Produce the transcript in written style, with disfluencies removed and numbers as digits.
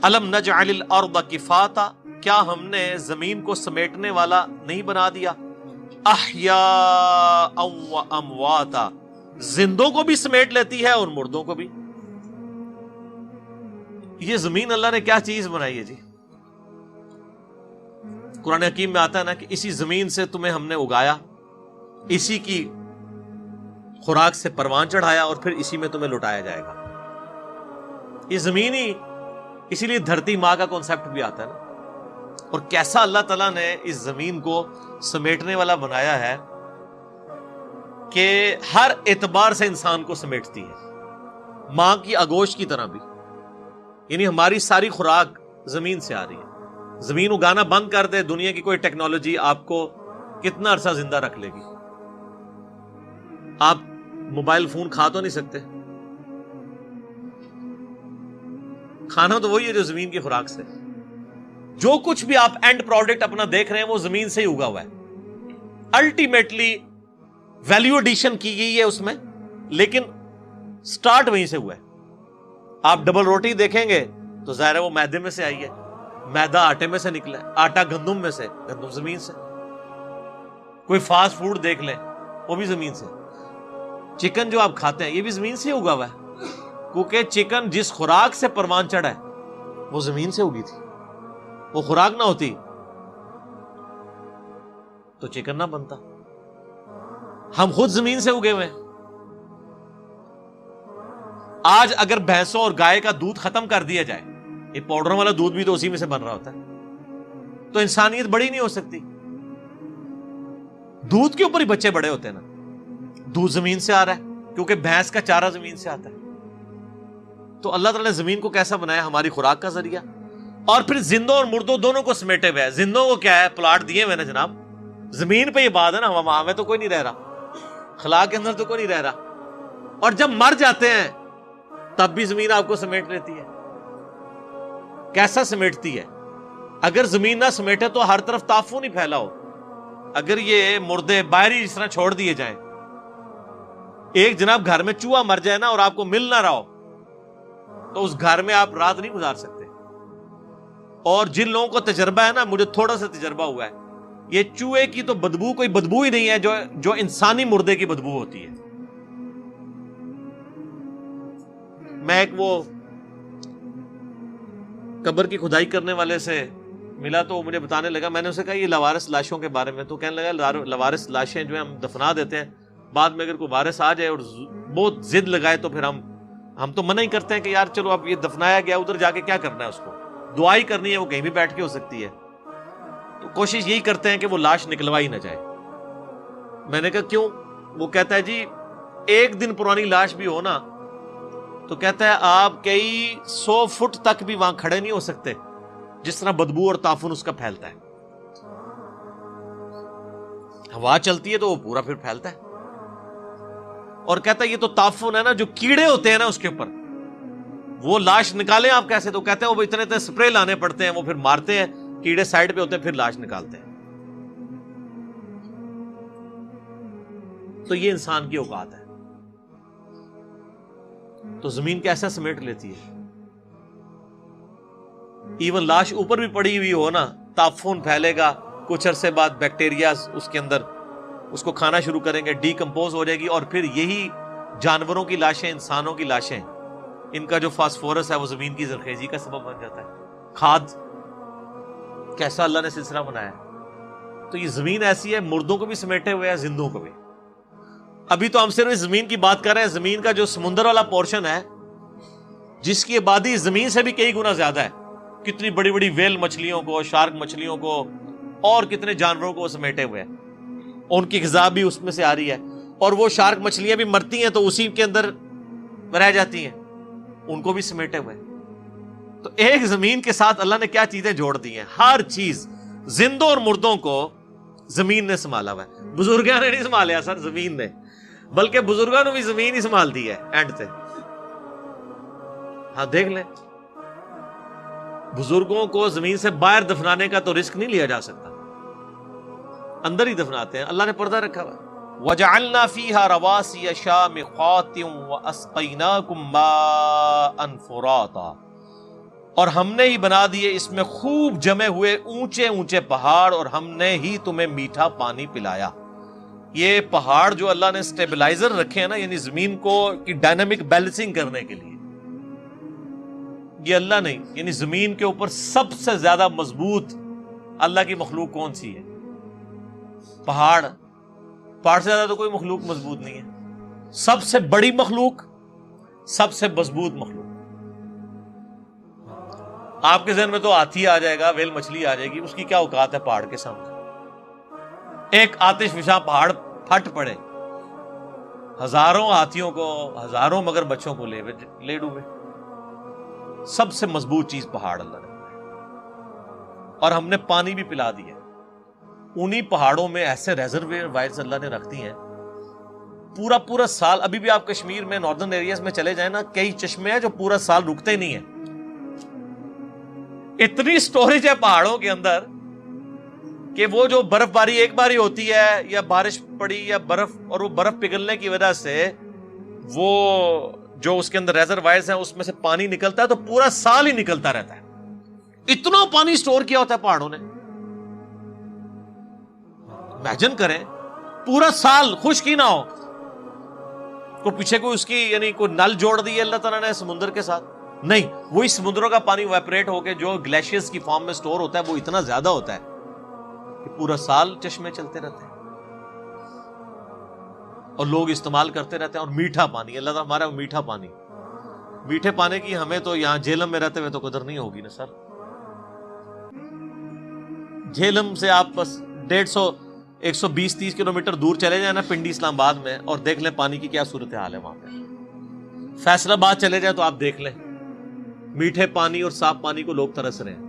الم نجعل الارض کفاتا، کیا ہم نے زمین کو سمیٹنے والا نہیں بنا دیا؟ احیاء و امواتا، زندوں کو بھی سمیٹ لیتی ہے اور مردوں کو بھی۔ یہ زمین اللہ نے کیا چیز بنائی ہے جی؟ قرآن حکیم میں آتا ہے نا کہ اسی زمین سے تمہیں ہم نے اگایا، اسی کی خوراک سے پروان چڑھایا اور پھر اسی میں تمہیں لٹایا جائے گا۔ یہ زمین ہی، اسی لیے دھرتی ماں کا کانسیپٹ بھی آتا ہے نا۔ اور کیسا اللہ تعالیٰ نے اس زمین کو سمیٹنے والا بنایا ہے کہ ہر اعتبار سے انسان کو سمیٹتی ہے، ماں کی آغوش کی طرح بھی۔ یعنی ہماری ساری خوراک زمین سے آ رہی ہے۔ زمین اگانا بند کر دے دنیا کی کوئی ٹیکنالوجی، آپ کو کتنا عرصہ زندہ رکھ لے گی؟ آپ موبائل فون کھا تو نہیں سکتے، کھانا تو وہی ہے جو زمین کی خوراک سے۔ جو کچھ بھی آپ اینڈ پروڈکٹ اپنا دیکھ رہے ہیں وہ زمین سے ہی اگا ہوا ہے۔ الٹیمیٹلی ویلیو ایڈیشن کی گئی ہے اس میں، لیکن سٹارٹ وہیں سے ہوا ہے۔ آپ ڈبل روٹی دیکھیں گے تو ظاہر ہے وہ میدے میں سے آئی ہے، میدا آٹے میں سے نکلا ہے، آٹا گندم میں سے، گندم زمین سے۔ کوئی فاسٹ فوڈ دیکھ لیں وہ بھی زمین سے۔ چکن جو آپ کھاتے ہیں یہ بھی زمین سے ہی اگا ہوا ہے، کیونکہ چکن جس خوراک سے پروان چڑھا ہے وہ زمین سے اگی تھی۔ وہ خوراک نہ ہوتی تو چکن نہ بنتا۔ ہم خود زمین سے اگے ہوئے ہیں۔ آج اگر بھینسوں اور گائے کا دودھ ختم کر دیا جائے، یہ پاؤڈر والا دودھ بھی تو اسی میں سے بن رہا ہوتا ہے، تو انسانیت بڑی نہیں ہو سکتی۔ دودھ کے اوپر ہی بچے بڑے ہوتے ہیں نا۔ دودھ زمین سے آ رہا ہے کیونکہ بھینس کا چارہ زمین سے آتا ہے۔ تو اللہ تعالیٰ نے زمین کو کیسا بنایا؟ ہماری خوراک کا ذریعہ۔ اور پھر زندوں اور مردوں دونوں کو سمیٹے ہوئے ہے۔ زندوں کو کیا ہے؟ پلاٹ دیے ہوئے نا جناب، زمین پہ یہ بات ہے نا، وہاں میں تو کوئی نہیں رہ رہا، خلا کے اندر تو کوئی نہیں رہ رہا۔ اور جب مر جاتے ہیں تب بھی زمین آپ کو سمیٹ لیتی ہے۔ کیسا سمیٹتی ہے؟ اگر زمین نہ سمیٹے تو ہر طرف تعفن ہی پھیلا ہو، اگر یہ مردے باہری اس طرح چھوڑ دیے جائیں، ایک جناب گھر میں چوہا مر جائے نا اور آپ کو مل نہ رہا ہو تو اس گھر میں آپ رات نہیں گزار سکتے۔ اور جن لوگوں کو تجربہ ہے نا، مجھے تھوڑا سا تجربہ ہوا ہے، یہ چوہے کی تو بدبو کوئی بدبو ہی نہیں ہے جو انسانی مردے کی بدبو ہوتی ہے۔ میں ایک وہ قبر کی کھدائی کرنے والے سے ملا تو وہ مجھے بتانے لگا، میں نے اسے کہا یہ لوارث لاشوں کے بارے میں، تو کہنے لگا لوارث لاشیں جو ہیں ہم دفنا دیتے ہیں، بعد میں اگر کوئی وارث آ جائے اور بہت ضد لگائے تو پھر ہم تو منع ہی کرتے ہیں کہ یار چلو اب یہ دفنایا گیا، ادھر جا کے کیا کرنا ہے، اس کو دعائی کرنی ہے، وہ کہیں بھی بیٹھ کے ہو سکتی ہے۔ تو کوشش یہی کرتے ہیں کہ وہ لاش نکلوائی نہ جائے۔ میں نے کہا کیوں؟ وہ کہتا ہے جی ایک دن پرانی لاش بھی ہو نا تو کہتا ہے آپ کئی 100 فٹ تک بھی وہاں کھڑے نہیں ہو سکتے، جس طرح بدبو اور تعفن اس کا پھیلتا ہے۔ ہوا چلتی ہے تو وہ پورا پھر پھیلتا ہے۔ اور کہتا ہے یہ تو تعفن ہے نا، جو کیڑے ہوتے ہیں نا اس کے اوپر، وہ لاش نکالیں آپ کیسے؟ تو کہتے ہیں وہ اتنے سپرے لانے پڑتے ہیں، وہ پھر مارتے ہیں، کیڑے سائڈ پہ ہوتے ہیں، پھر لاش نکالتے ہیں۔ تو یہ انسان کی اوقات ہے۔ تو زمین کیسا سمیٹ لیتی ہے؟ ایون لاش اوپر بھی پڑی ہوئی ہو نا، تعفن پھیلے گا، کچھ عرصے بعد بیکٹیریاز اس کے اندر اس کو کھانا شروع کریں گے، ڈی کمپوز ہو جائے گی، اور پھر یہی جانوروں کی لاشیں، انسانوں کی لاشیں، ان کا جو فاسفورس ہے وہ زمین کی زرخیزی کا سبب بن جاتا ہے، کھاد۔ کیسا اللہ نے سلسلہ بنایا ہے۔ تو یہ زمین ایسی ہے، مردوں کو بھی سمیٹے ہوئے ہے، زندوں کو بھی۔ ابھی تو ہم صرف اس زمین کی بات کر رہے ہیں، زمین کا جو سمندر والا پورشن ہے جس کی آبادی زمین سے بھی کئی گنا زیادہ ہے، کتنی بڑی بڑی ویل مچھلیوں کو، شارک مچھلیوں کو، اور کتنے جانوروں کو سمیٹے ہوئے ہیں، ان کی غذا بھی اس میں سے آ رہی ہے۔ اور وہ شارک مچھلیاں بھی مرتی ہیں تو اسی کے اندر رہ جاتی ہیں، ان کو بھی سمیٹے ہوئے۔ تو ایک زمین کے ساتھ اللہ نے کیا چیزیں جوڑ دی ہیں؟ ہر چیز، زندوں اور مردوں کو زمین نے سنبھالا ہوا ہے۔ بزرگوں نے نہیں سنبھالیا سر، زمین نے، بلکہ بزرگوں نے بھی زمین ہی سنبھال دی ہے اینڈ سے۔ ہاں دیکھ لیں، بزرگوں کو زمین سے باہر دفنانے کا تو رسک نہیں لیا جا سکتا، اندر ہی دفناتے ہیں، اللہ نے پردہ رکھا ہوا۔ وَجَعَلْنَا فِيهَا رَوَاسِيَ شَامِخَاتٍ وَأَسْقَيْنَاكُم مَّاءً فُرَاتًا۔ اور ہم نے ہی بنا دیے اس میں خوب جمے ہوئے اونچے اونچے پہاڑ، اور ہم نے ہی تمہیں میٹھا پانی پلایا. یہ پہاڑ جو اللہ نے سٹیبلائزر رکھے ہیں نا، یعنی زمین کو کی ڈائنامک بیلنسنگ کرنے کے لیے، یہ اللہ نہیں. یعنی زمین کے اوپر سب سے زیادہ مضبوط اللہ کی مخلوق کون سی ہے؟ پہاڑ. پہاڑ سے زیادہ تو کوئی مخلوق مضبوط نہیں ہے. سب سے بڑی مخلوق، سب سے مضبوط مخلوق. آپ کے ذہن میں تو ہاتھی آ جائے گا، ویل مچھلی آ جائے گی، اس کی کیا اوقات ہے پہاڑ کے سامنے؟ ایک آتش فشاں پہاڑ پھٹ پڑے، ہزاروں ہاتھیوں کو، ہزاروں مگر بچوں کو لے ڈوبے. سب سے مضبوط چیز پہاڑ اللہ نے بنایا. اور ہم نے پانی بھی پلا دیا. انہی پہاڑوں میں ایسے ریزروائرز اللہ نے رکھ دی ہیں پورا سال. ابھی بھی آپ کشمیر میں ناردرن ایریاز میں چلے جائیں نا، کئی چشمے ہیں جو پورا سال رکتے ہی نہیں ہیں. اتنی سٹوریج ہے پہاڑوں کے اندر کہ وہ جو برف باری ایک باری ہوتی ہے یا بارش پڑی یا برف، اور وہ برف پگھلنے کی وجہ سے وہ جو اس کے اندر ریزروائرز ہیں اس میں سے پانی نکلتا ہے تو پورا سال ہی نکلتا رہتا ہے. اتنا پانی سٹور کیا ہوتا ہے پہاڑوں نے. امیجن کریں پورا سال خشک ہی نہ ہو. کو پیچھے کوئی اس کی یعنی کوئی نل جوڑ دی ہے اللہ تعالیٰ نے سمندر کے ساتھ؟ نہیں. وہی سمندروں کا پانی ویپریٹ ہو کے جو گلیشیئرز کی فارم میں سٹور ہوتا ہے وہ اتنا زیادہ ہوتا ہے کہ پورا سال چشمے چلتے رہتے ہیں اور لوگ استعمال کرتے رہتے ہیں. اور میٹھا پانی اللہ تعالیٰ ہمارا میٹھا پانی. میٹھے پانی کی ہمیں تو یہاں جہلم میں رہتے ہوئے تو قدر نہیں ہوگی نا سر. جہلم سے آپ بس 120-130 کلومیٹر دور چلے جائیں نا پنڈی اسلام آباد میں، اور دیکھ لیں پانی کی کیا صورتحال ہے وہاں پہ. فیصل آباد چلے جائیں تو آپ دیکھ لیں میٹھے پانی اور صاف پانی کو لوگ ترس رہے ہیں.